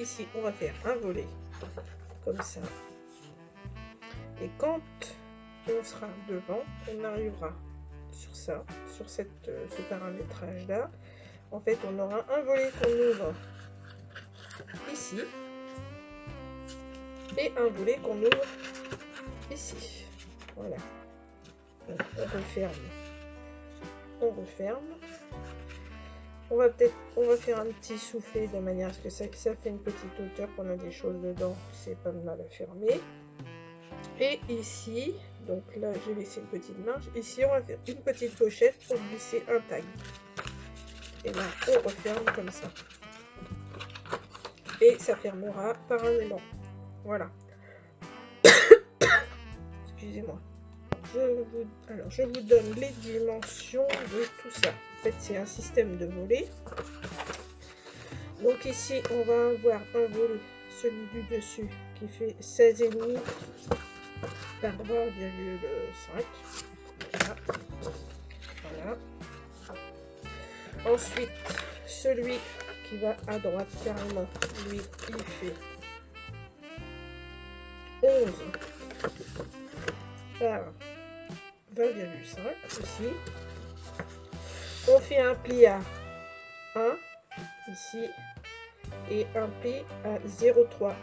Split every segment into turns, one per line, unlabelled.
ici, on va faire un volet, comme ça. Et quand on sera devant, on arrivera sur ça, sur ce paramétrage-là. En fait, on aura un volet qu'on ouvre ici et un volet qu'on ouvre ici. Voilà. Donc, on referme. On referme. On va faire un petit soufflet de manière à ce que ça fait une petite hauteur, qu'on a des choses dedans, c'est pas mal à fermer. Et ici, donc là j'ai laissé une petite marge, ici on va faire une petite pochette pour glisser un tag. Et là on referme comme ça. Et ça fermera par un aimant. Voilà. Excusez-moi. Je vous donne les dimensions de tout ça. En fait, c'est un système de volets. Donc ici, on va avoir un volet, celui du dessus, qui fait 16,5 par 20,5. Voilà. Ensuite, celui qui va à droite carrément, lui, il fait 11 par 20,5 aussi. On fait un pli à 1 ici et un pli à 0,3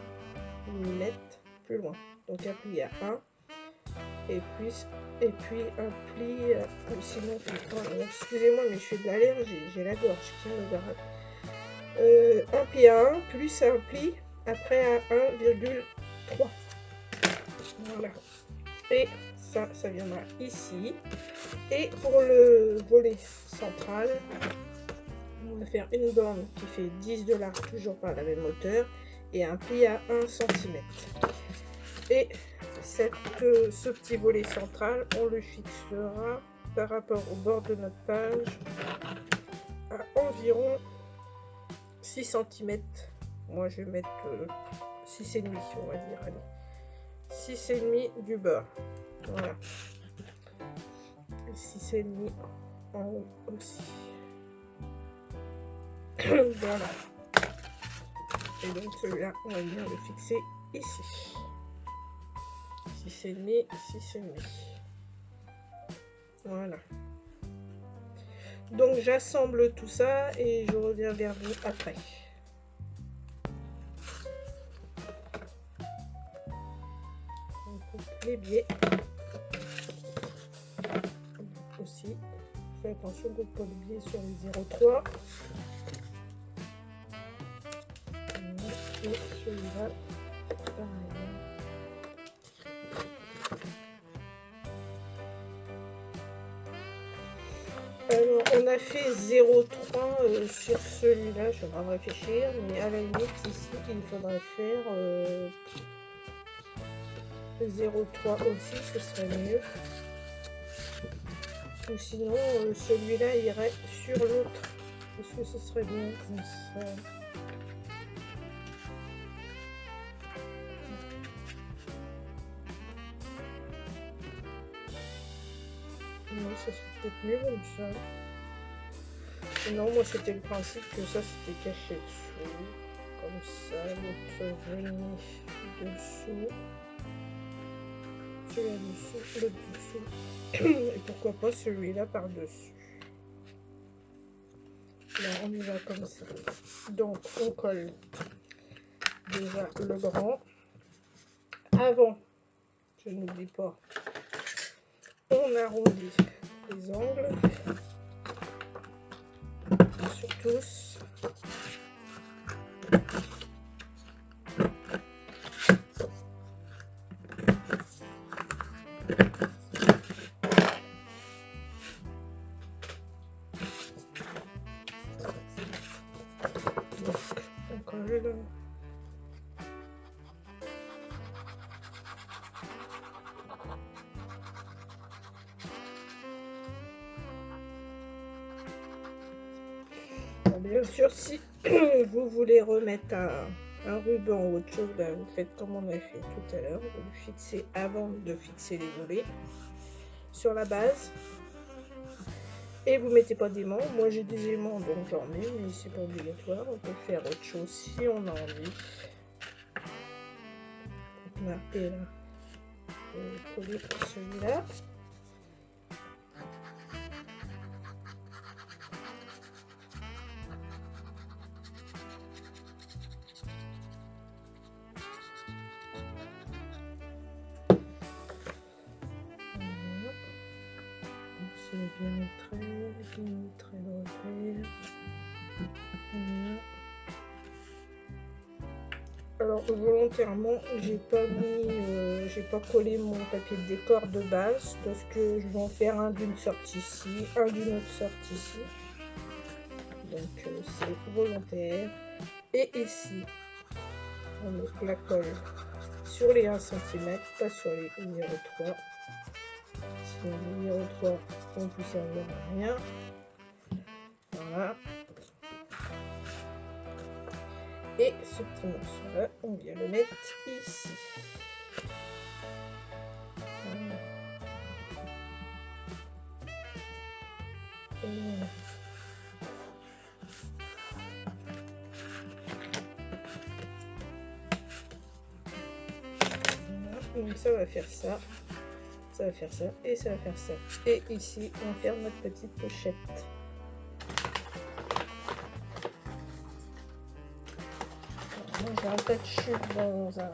mm plus loin. Donc un pli à 1 et puis un pli sinon excusez-moi mais je fais de l'allergie, j'ai la gorge qui me garde. Un pli à 1 plus un pli après à 1,3. Voilà. Et ça viendra ici. Et pour le volet central, on va faire une borne qui fait 10 $, toujours par la même hauteur, et un pli à 1 cm. Et ce petit volet central, on le fixera par rapport au bord de notre page à environ 6 cm. Moi je vais mettre 6,5, on va dire, allez. 6,5 du bord. Voilà. 6,5 en haut aussi. Voilà. Et donc celui-là, on va venir le fixer ici. 6,5, 6,5. Voilà. Donc j'assemble tout ça et je reviens vers vous après. On coupe les biais. Aussi. Fais attention qu'on ne coupe pas le biais sur les 0,3. Et celui-là, pareil. Alors, on a fait 0,3 sur celui-là, je vais réfléchir, mais à la limite, ici, il faudrait faire 0,3 aussi, ce serait mieux. Ou sinon, celui-là irait sur l'autre, parce que ce serait bien comme ça. Non, ça serait peut-être mieux comme ça. Non, moi c'était le principe que ça c'était caché dessous. Comme ça, l'autre venait dessous. Celui-là dessous, l'autre dessous. Et pourquoi pas celui-là par-dessus. Là, on y va comme ça. Donc, on colle déjà le grand. Avant, je n'oublie pas, on arrondit les angles sur tous. Donc, on colle. Bien sûr, si vous voulez remettre un ruban ou autre chose, ben vous faites comme on a fait tout à l'heure. Vous le fixez avant de fixer les volets sur la base. Et vous mettez pas d'aimant. Moi j'ai des aimants donc j'en mets, mais c'est pas obligatoire. On peut faire autre chose si on a envie. Là et là. Je vais coller pour celui-là. Bien très de repère. Voilà. Alors volontairement j'ai pas collé mon papier de décor de base parce que je vais en faire un d'une sorte ici, un d'une autre sorte ici. Donc c'est volontaire. Et ici on met la colle sur les 1 cm, pas sur les 0,3. Si on met 0,3 on peut servir à rien. Voilà. Et ce petit morceau là, on vient le mettre ici. Voilà. Voilà. Donc ça va faire ça, ça va faire ça et ça va faire ça. Et ici on va faire notre petite pochette. J'ai un tas de chutes dans un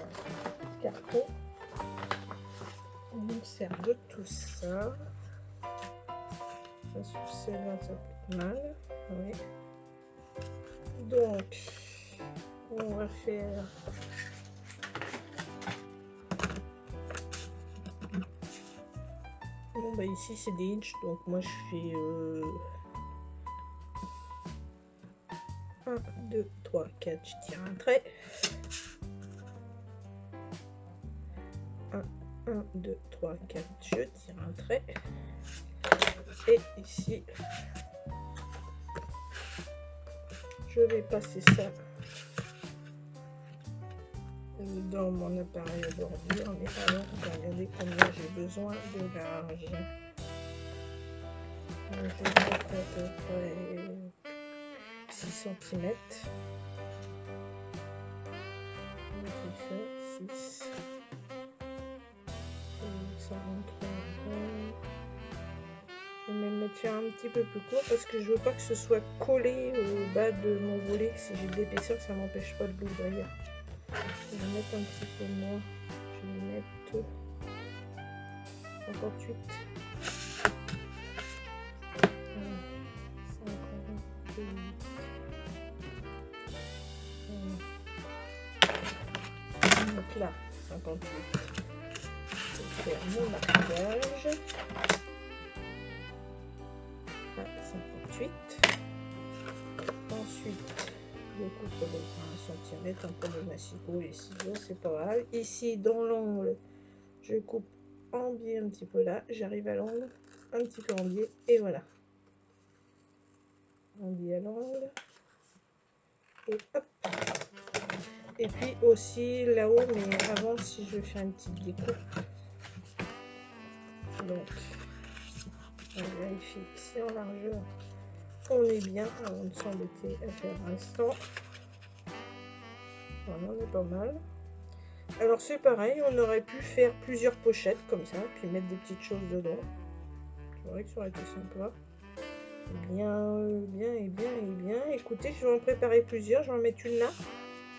carton. On me sert de tout ça. Ça sur celle-là, ça peut être mal. Oui. Donc, on va faire bon bah ici c'est des inches, donc moi je fais 1, 2, 3, 4, je tire un trait. 1, 2, 3, 4, je tire un trait. Et ici, je vais passer ça dans mon appareil à bordure. Mais alors, regardez combien j'ai besoin de large. Je vais mettre à peu près 6 cm. 6. 123. Je vais même mettre faire un petit peu plus court parce que je veux pas que ce soit collé au bas de mon volet. Si j'ai de l'épaisseur, ça m'empêche pas de l'ouvrir. Je vais mettre un petit peu moins. Je vais mettre 58. 58. Donc là, 58. Je vais faire mon marquage. 58. Ensuite, je coupe de 1 cm, un peu de massicot et ciseaux, c'est pas grave. Ici, dans l'angle, je coupe en biais un petit peu là. J'arrive à l'angle, un petit peu en biais, et voilà. En biais à l'angle. Et hop. Et puis aussi là-haut, mais avant, si je veux faire une petite découpe. Donc, on vérifie si en largeur on est bien avant de s'embêter à faire un sang. Voilà, on est pas mal. Alors c'est pareil, on aurait pu faire plusieurs pochettes comme ça, puis mettre des petites choses dedans. C'est vrai que ça aurait été sympa. Bien. Écoutez, je vais en préparer plusieurs. Je vais en mettre une là,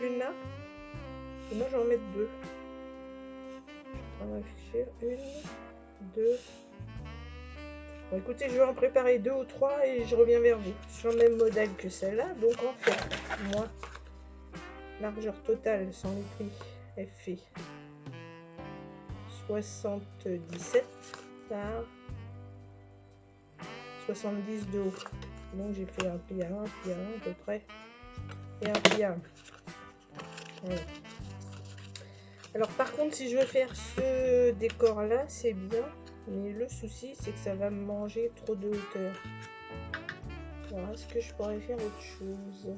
et moi je vais en mettre 2. Je suis en train de réfléchir. 1, 2. Bon, écoutez, je vais en préparer 2 ou 3 et je reviens vers vous. Sur le même modèle que celle-là. Donc en fait, moi, largeur totale sans les prix, elle fait 77 par 70 de haut. Donc j'ai fait un pli à 1, pli à 1 à peu près. Et un pli à 1. Voilà. Alors par contre, si je veux faire ce décor-là, c'est bien. Mais le souci, c'est que ça va me manger trop de hauteur. Alors, est-ce que je pourrais faire autre chose?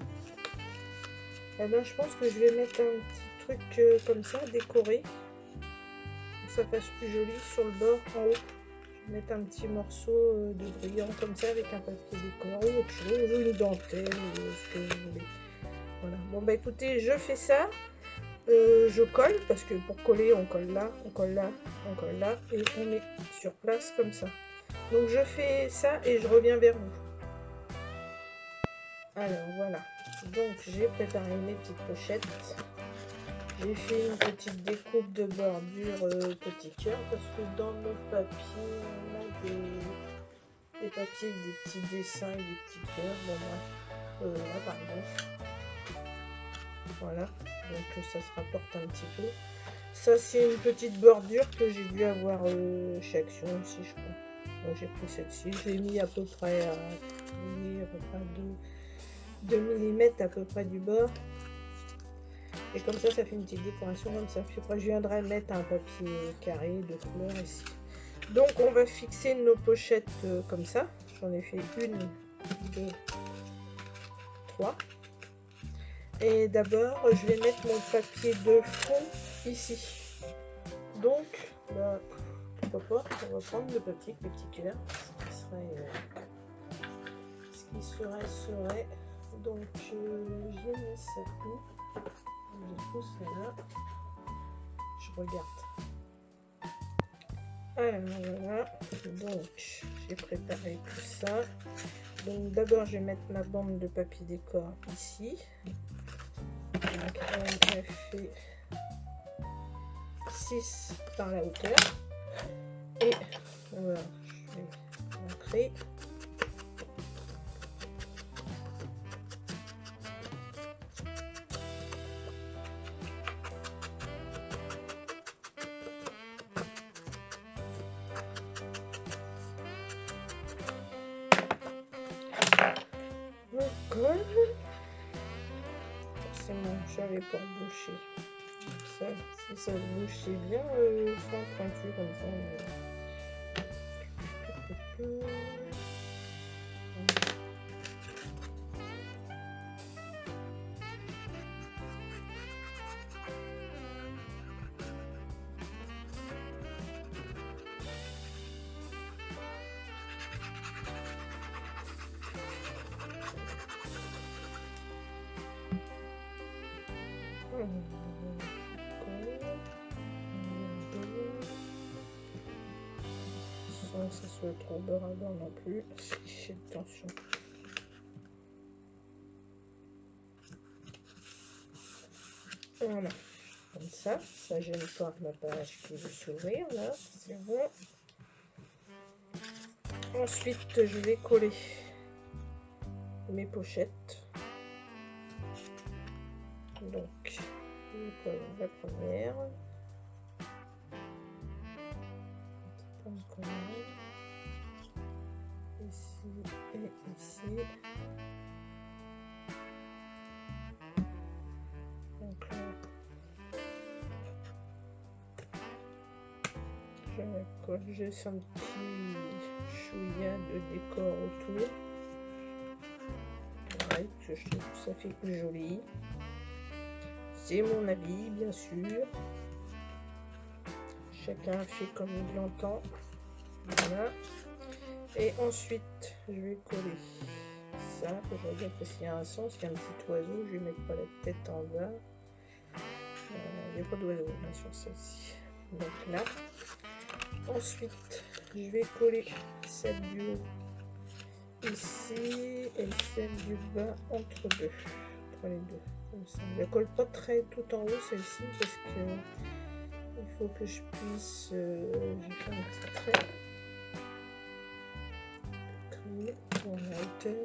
Eh ben, je pense que je vais mettre un petit truc comme ça, décoré. Pour que ça fasse plus joli sur le bord en haut. mettre un petit morceau de brillant comme ça avec un papier décor ou autre chose, ou une dentelle, ou ce que vous voulez. Voilà. Bon bah écoutez, je fais ça. Je colle parce que pour coller, on colle là, on colle là, on colle là et on met sur place comme ça. Donc je fais ça et je reviens vers vous. Alors voilà. Donc j'ai préparé mes petites pochettes. J'ai fait une petite découpe de bordure petit cœur parce que dans nos papiers, on a des papiers avec des petits dessins et des petits cœurs. Bon bref, là par exemple. Voilà, donc ça se rapporte un petit peu. Ça c'est une petite bordure que j'ai dû avoir chez Action aussi, je crois. Donc j'ai pris celle-ci, je l'ai mis à peu près à 2 mm à peu près du bord. Et comme ça fait une petite décoration comme ça. Puis après je viendrai mettre un papier carré de couleur ici. Donc on va fixer nos pochettes comme ça. J'en ai fait 1, 2, 3. Et d'abord, je vais mettre mon papier de fond ici. Donc, bah, pourquoi pas, on va prendre le papier avec les petits cœurs. Ce qui serait. Donc, j'ai mis ça où? Je trouve ça là. Je regarde. Alors voilà. Donc, j'ai préparé tout ça. Donc, d'abord, je vais mettre ma bande de papier décor ici. Donc elle fait 6 par la hauteur et voilà, je vais montrer. On colle. Forcément, j'avais pour boucher. Ça, si ça bouchait bien, sans pointu comme ça. Sans que ça soit trop beurradant non plus, j'ai de tension. Voilà, comme ça gêne pas ma page qui veut s'ouvrir là, c'est bon. Ensuite, je vais coller mes pochettes. Donc, je colle la première. Ici et ici. Donc là, je la colle juste un petit chouïa de décor autour. Ouais, je trouve que ça fait plus joli. C'est mon avis, bien sûr. Chacun fait comme il l'entend. Voilà. Et ensuite, je vais coller ça. Je regarde parce qu'il y a un sens, il y a un petit oiseau. Je vais mettre pas la tête en bas. Il n'y a pas d'oiseau sur celle-ci. Donc là. Ensuite, je vais coller celle du haut ici et celle du bas entre deux. Entre les deux. Comme ça. Je ne colle pas très tout en haut celle-ci parce que il faut que je puisse. Je vais faire un petit trait. Pour la hauteur.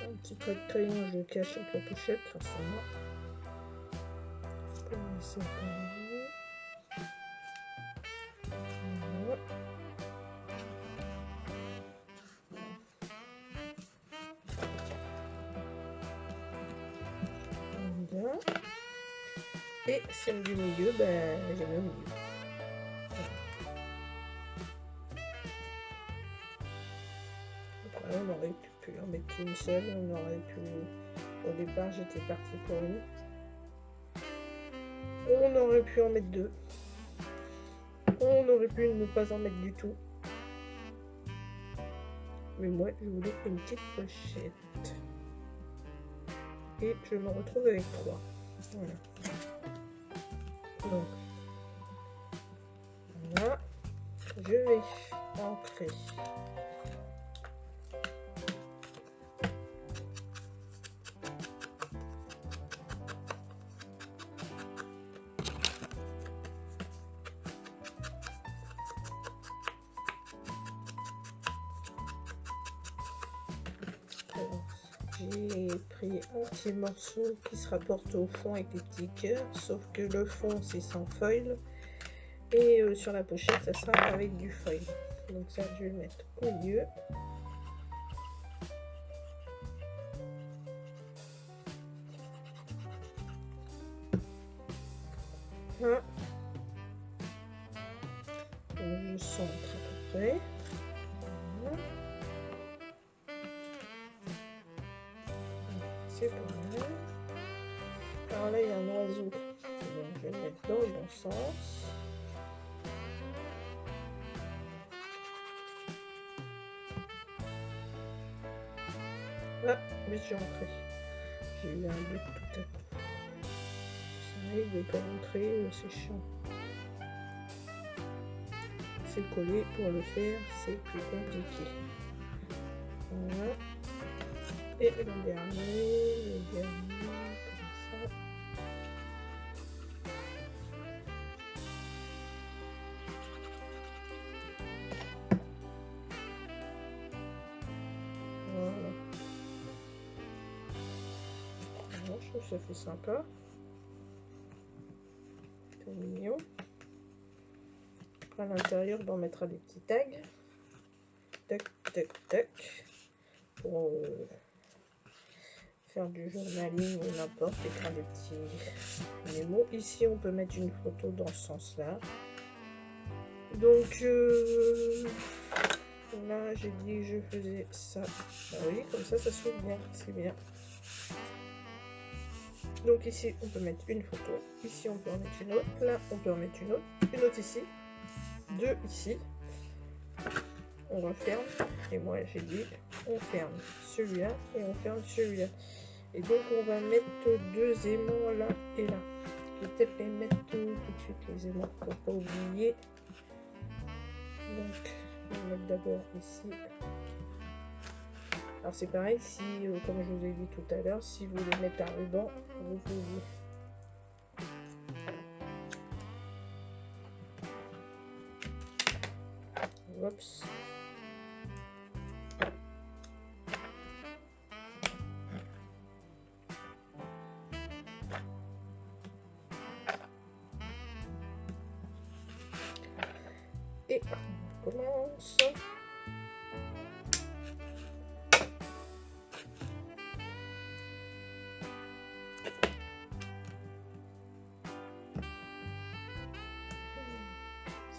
Un petit trait de crayon, je le cache avec la pochette, forcément. Pour laisser pareil. Voilà. Voilà. Et celle du milieu, ben, j'ai mis au milieu. Voilà. qu'une seule. On aurait pu... Au départ, j'étais partie pour une. On aurait pu en mettre 2. On aurait pu ne pas en mettre du tout. Mais moi, je voulais une petite pochette. Et je me retrouve avec 3. Voilà. Donc, là, je vais entrer. J'ai pris un petit morceau qui se rapporte au fond avec des petits cœurs, sauf que le fond c'est sans foil et sur la pochette ça sera avec du foil. Donc ça je vais le mettre au milieu. Donc je centre à peu près. Voilà. C'est pas mal. Alors là il y a un oiseau, donc je vais le mettre dans le bon sens. Ah, mais j'ai entré. J'ai eu un but tout à coup. Ça arrive de pas rentrer, c'est chiant. C'est collé, pour le faire, c'est plus compliqué. Voilà. Et le dernier, comme ça. Voilà. Alors, je trouve que ça fait sympa. C'est mignon. À l'intérieur, on mettra des petits tags. Tac, tac, tac. Pour faire du journaling ou n'importe, écrire des petits mémos. Ici, on peut mettre une photo dans ce sens-là. Donc, là, j'ai dit que je faisais ça. Ah oui, comme ça s'ouvre bien. C'est bien. Donc ici, on peut mettre une photo. Ici, on peut en mettre une autre. Là, on peut en mettre une autre. Une autre ici. 2 ici. On referme. Et moi, j'ai dit, on ferme celui-là et on ferme celui-là. Et donc, on va mettre 2 aimants là et là. Je vais peut-être les mettre tout de suite, les aimants, pour pas oublier. Donc, je vais mettre d'abord ici. Alors, c'est pareil, si, comme je vous ai dit tout à l'heure, si vous voulez mettre un ruban, vous pouvez. Oups. Et on commence.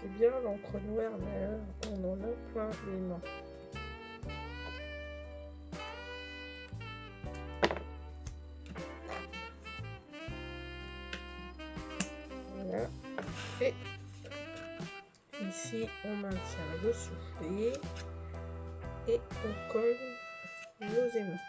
C'est bien l'encre noire, mais on en a plein les mains. Voilà. Et ici, on maintient le soufflet et on colle nos aimants.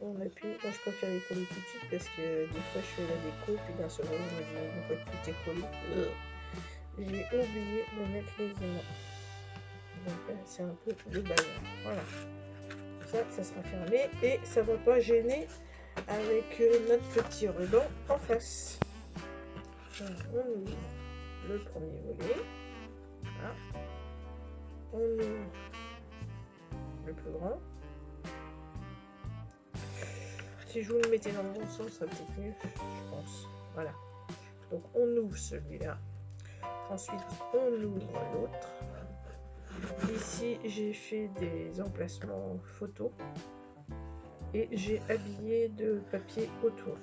On appuie. Moi je préfère les coller tout de suite parce que des fois je fais la déco puis d'un seul coup je me dis une fois que tout est collé, j'ai oublié de mettre les aimants. Donc c'est un peu le bazar. Voilà. Ça sera fermé et ça va pas gêner avec notre petit ruban en face. Alors, on ouvre le premier volet. Voilà. On ouvre le plus grand. Si je vous le mettais dans le bon sens, ça serait peut-être mieux, je pense. Voilà. Donc on ouvre celui-là. Ensuite, on ouvre l'autre. Ici, j'ai fait des emplacements photos. Et j'ai habillé de papier autour.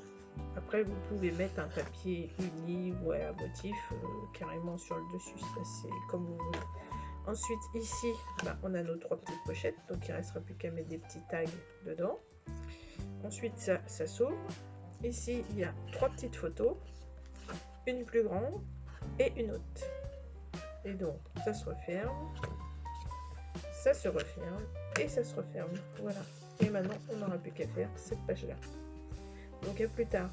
Après, vous pouvez mettre un papier uni ou à motif carrément sur le dessus. Ça, c'est comme vous voulez. Ensuite, ici, bah, on a nos 3 petites pochettes. Donc, il ne restera plus qu'à mettre des petits tags dedans. Ensuite, ça s'ouvre. Ici, il y a 3 petites photos. Une plus grande et une autre. Et donc, ça se referme. Ça se referme. Et ça se referme. Voilà. Et maintenant, on n'aura plus qu'à faire cette page-là. Donc, à plus tard.